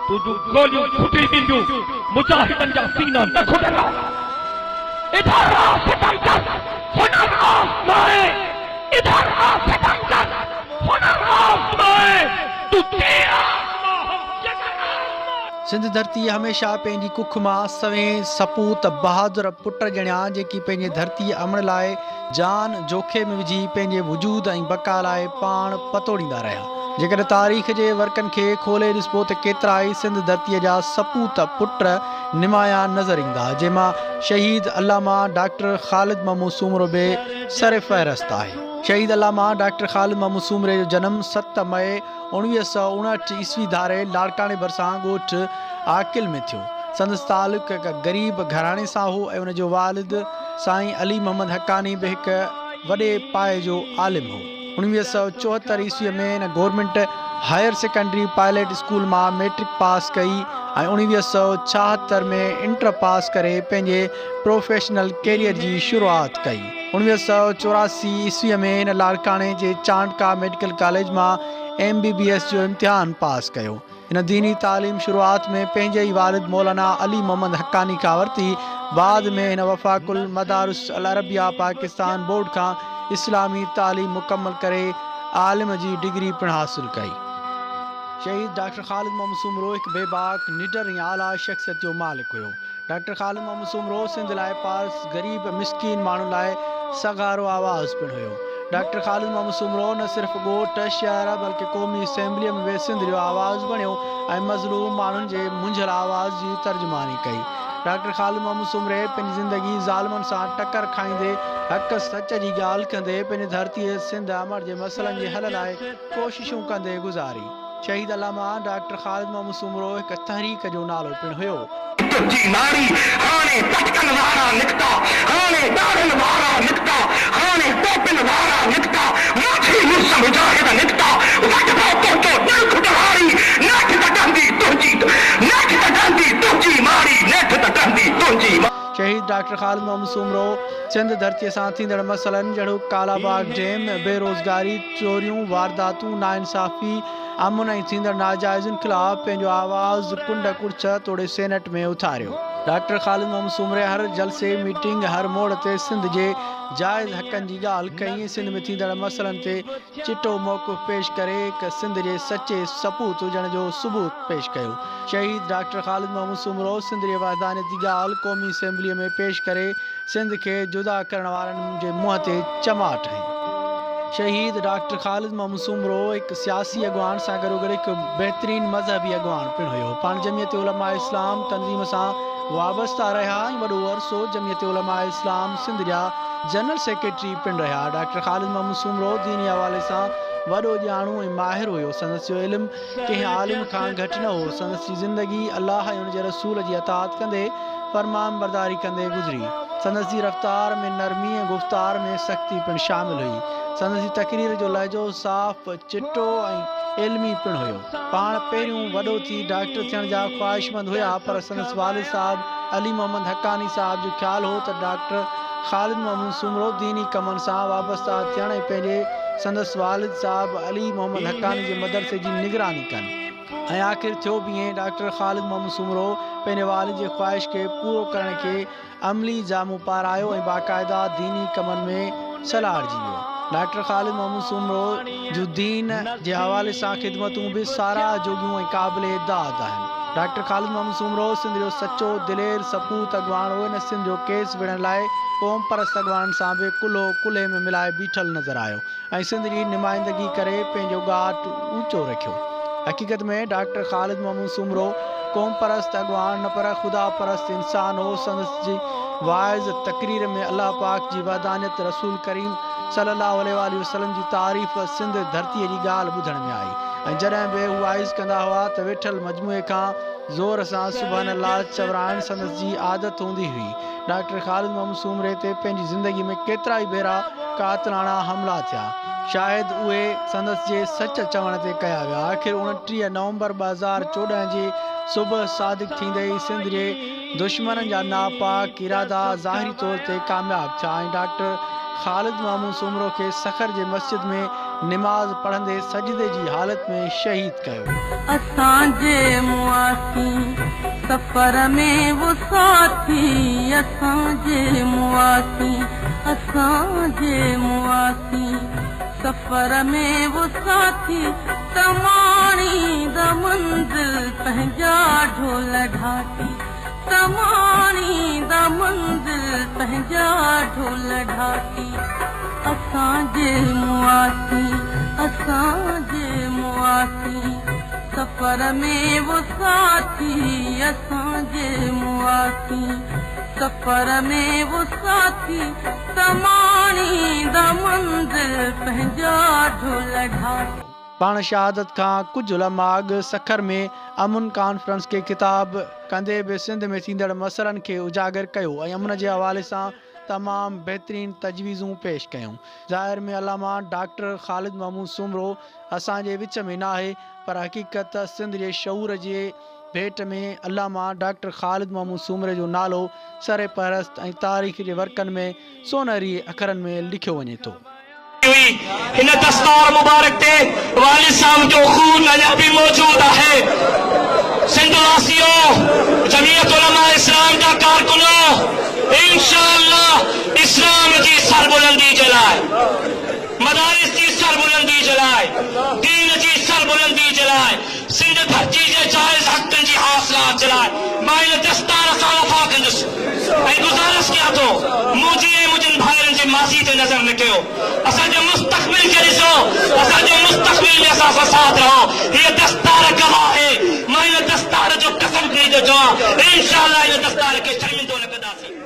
तुझू गोलियों छुटी दींदियूं मुजाहिदन जा सीना न खुटंदा। इधर आ सितमगर, हुनर आज़माए। इधर आ सितमगर, हुनर आज़माए। तू तेरा सिंध धरती हमेशा पंहिंजी कुख मां सवें सपूत बहादुर पुट ॼणिया जेकी पंहिंजे धरती अमण लाइ जान जोखे में विझी पंहिंजे वजूद ऐं बका लाइ पाण पतोड़ींदा रहिया। जेकॾहिं तारीख़ जे वर्कनि खे खोले ॾिसबो त केतिरा ई सिंध धरतीअ जा सपूत पुट निमाया नज़र ईंदा, जंहिंमां शहीद अल्लामा डॉक्टर ख़ालिद महमूद सूमरो बि सर फ़हरिस्त आहे। शहीद अल्लामा डॉक्टर ख़ालिद महमूद सूमरे जो जनम 7 मई 1959 ईस्वी धारे लाड़काने भरिसां ॻोठ आकिल में थियो। संदसि तालुक़ हिकु ग़रीब घराणे सां हो ऐं हुनजो वालिद साईं अली मोहम्मद हक़ानी बि हिकु वॾे पाए जो आलिम हो। 1974 ईस्वीअ में हिन government higher secondary pilot school मां मैट्रिक पास कई ऐं 1976 में इंटर पास करे पंहिंजे प्रोफेशनल कैरियर जी शुरूआत कई। 1984 ईस्वीअ में हिन लाड़काने जे चांडका मेडिकल कॉलेज मां MBBS जो इम्तिहान पास कयो। हिन दीनी तालीम शुरूआत में पंहिंजे ई वालिद मौलाना अली मोहम्मद हक़ानी खां वरिती। बाद में हिन वफ़ाकुल मदारिस अल अरबिया पाकिस्तान बोर्ड खां इस्लामी तालीम मुकम्मल करे आलिम जी डिग्री पिणु हासिल कई। शहीद डॉक्टर ख़ालिद महमूद सूमरो हिकु बेबाक निडर ऐं आला शख़्सियत जो मालिक हुयो। डॉक्टर ख़ालिद महमूद सूमरो सिंध लाइ पास ग़रीब मिसकीन माण्हुनि लाइ सगारो आवाज़ पिणु हुयो। डॉक्टर ख़ालिद महमूद सूमरो न सिर्फ़ु ॻोठ शहर बल्कि क़ौमी असेंबलीअ में बि सिंध जो आवाज़ बणियो ऐं मज़लूम माण्हुनि जे मुंझल आवाज़ जी तर्जुमानी कई। डॉक्टर ख़ालिद महमूद सूमरे पंहिंजी ज़िंदगी ज़ालिमनि सां टकर खाईंदे हक़ सच जी ॻाल्हि कंदे पंहिंजी धरतीअ सिंध अमर जे मसइलनि जे हल लाइ कोशिशूं कंदे गुज़ारी। शहीद अल्लामा डॉक्टर ख़ालिद महमूद सूमरो हिकु तहरीक जो नालो पिणु हुयो। तुझी नारी हाणे पटकन वारा निकता, हाणे दाढ़न वारा निकता, हाणे टोपन वारा निकता, माछी मुस मुजाहिद निकता। वटो तो दिल खुटहारी नेठ तटंदी तुझी, नेठ तटंदी तुझी मारी, नेठ तटंदी तुझी। शहीद डॉक्टर ख़ालिद महमूद सूमरो सिंध धरतीअ सां थींदड़ मसइलनि जहिड़ो कालाबाग डैम, बेरोज़गारी, चोरियूं, वारदातूं, नाइंसाफ़ी, अमन ऐं थींदड़ नाजाइज़ुनि ख़िलाफ़ पंहिंजो आवाज़ कुंड कुड़छ तोड़े सेनेट में उथारियो। डॉक्टर ख़ालिद महमूद सूमरे हर जलसे मीटिंग हर मोड़ ते सिंध जे जाइज़ हक़नि जी ॻाल्हि कई। सिंध में थींदड़ मसइलनि ते चिटो मौक़िफ़ पेश करे हिकु सिंध जे सचे सपूत हुजण जो सबूत पेश कयो। शहीद डॉक्टर ख़ालिद महमूद सूमरो सिंध जे वहदानियत जी ॻाल्हि क़ौमी असेंबलीअ में पेश करे सिंध खे जुदा करण वारनि जे मुंहं ते चमाट हई। शहीद डॉक्टर ख़ालिद महमूद सूमरो हिकु सियासी अॻवान सां गॾोगॾु हिकु बहितरीन मज़हबी अॻवान पिणु हुयो। पाण जमियत उलमा इस्लाम तंज़ीम सां वाबस्ता रहिया ऐं वॾो अरसो जमियत उलमा इस्लाम सिंध जा जनरल सेक्रेटरी पिणु रहिया। डॉक्टर ख़ालिद महमूद सूमरो दीनी हवाले सां वॾो ॼाणू ऐं माहिर हुयो। संदसि जो इल्मु कंहिं आलिम खां घटि न हो। संदसि जी ज़िंदगी अल्लाह ऐं हुनजे रसूल जी अताअत कंदे फरमान बरदारी कंदे गुज़री। संदसि जी रफ़्तार में नरमी ऐं गुफ़्तार में सख़्ती पिणु शामिल हुई। संदसि जी तक़रीर जो लहजो साफ़ चिटो ऐं इल्मी पिणु हुयो। पाण पहिरियों वॾो थी डॉक्टर थियण जा ख़्वाहिशमंद हुया, पर संदसि वालिद साहब अली मोहम्मद हक़ानी साहब जो ख़्यालु हो त डॉक्टर ख़ालिद महमूद सूमरो दीनी कमनि सां वाबस्ता थियण ऐं पंहिंजे संदसि वालिद साहब अली मोहम्मद हक़ानी जे मदरसे जी निगरानी कनि। ऐं आख़िर थियो बि ईअं। डॉक्टर ख़ालिद महमूद सूमरो पंहिंजे वालिद जे ख़्वाहिश खे पूरो करण खे अमली जामू पारायो ऐं बाक़ाइदा दीनी कमनि में सलाहिजी वियो। डॉक्टर ख़ालिद महमूद सूमरो जो दीन जे हवाले सां ख़िदमतूं बि साराह जोगियूं ऐं क़ाबिल दाद आहिनि। डॉक्टर ख़ालिद महमूद सूमरो सिंध जो सचो दिलेर सपूत अॻवान हो। हिन सिंध जो केस विढ़ण लाइ क़ौम परस्त अॻवान सां बि कुल्हो कुल्हे में मिलाए बीठल नज़र आयो ऐं सिंध जी नुमाइंदगी करे पंहिंजो ॻाट ऊचो रखियो। हक़ीक़त में डॉक्टर ख़ालिद महमूद सूमरो क़ौम परस्त अॻवान न पर ख़ुदा परस्त इंसान हो। संदसि जी वाइज़ तक़रीर में अल्लाह पाक जी वहदानियत रसूल करीम सल्लल्लाहु अलैहि वसल्लम जी तारीफ़ सिंध धरतीअ जी ॻाल्हि ॿुधण में आई ऐं जॾहिं बि हू वाइज़ कंदा हुआ त वेठल मजमूए खां ज़ोर सां सुभान अल्लाह चवराइण संदसि जी आदत हूंदी हुई। डॉक्टर ख़ालिद महमूद सूमरे ते पंहिंजी ज़िंदगी में केतिरा ई भेरा कातलाना हमला थिया। शायदि उहे संदसि जे सच चवण ते कया विया। आख़िर 29 नवंबर 2014 जे सुबुह सादिक थींदे ई सिंध जे दुश्मननि जा नापाक इरादा ज़ाहिरी तौर ते कामयाब थिया ऐं डॉक्टर ख़ालिद महमूद सूमरो खे सखर जे मस्जिद में निमाज़ पढ़ंदे सजदे जी हालत में शहीद कयो। मुआसी सफ़र में वो साथी असांजे मुआसी सफ़र में वो साथी तमाणी द मंज़िल पंहिंजा ढोल ढाकी तमाणी द मंज़िल पंहिंजा ढोल ढाकी असांजे मुआसी सफ़र में वो साथी असांजे मुआसी सफ़र में वो साथी तमाणी द मंज़िल पंहिंजा ढोल ढाकी। पाण शहादत खां कुझु लम्हा अॻु सखर में अमुन कॉन्फ्रेंस खे ख़िताब कंदे बि सिंध में थींदड़ मसइलनि खे उजागर कयो ऐं अमन जे हवाले सां तमामु बहितरीन तजवीज़ूं पेश कयूं। ज़ाहिर में अलामा डॉक्टर ख़ालिद महमूद सुमरो असांजे विच में न आहे, पर हक़ीक़त सिंध जे शऊर जे भेट में अलामा डॉक्टर ख़ालिद महमूद सुमरे जो नालो सरे फ़हरिस्त ऐं तारीख़ जे वर्कनि में सोनहरी अखरनि में लिखियो वञे थो। हिन दस्तार मुबारक ते वालिद साहब जो खून अञा भी मौजूद है। सिंध वासियों, जमीयत उलमा इस्लाम जा कारकुनो, इंशाअल्लाह इस्लाम जी सरबुलंदी जे लाइ, मदारिस जी सरबुलंदी जे लाइ, दीन जी सरबुलंदी जे लाइ, सिंध धरती जे जायज़ हक़नि जी हासिलात जे लाइ मां इन दस्तार सां वफ़ा कंदुसि ऐं गुज़ारिश कयां थो मुंहिंजी ऐं मुंहिंजनि भाइरनि जे माज़ी ते नज़र न कयो। असांजे मुस्तक़बिल खे ॾिसो, असांजे मुस्तक़बिल में असां सां साथ रहो। हीअ दस्तार गवाह आहे। मां इन दस्तार जो कसम खणी थो चवां, इंशाअल्लाह इन दस्तार खे शर्मिंदो न कंदासीं।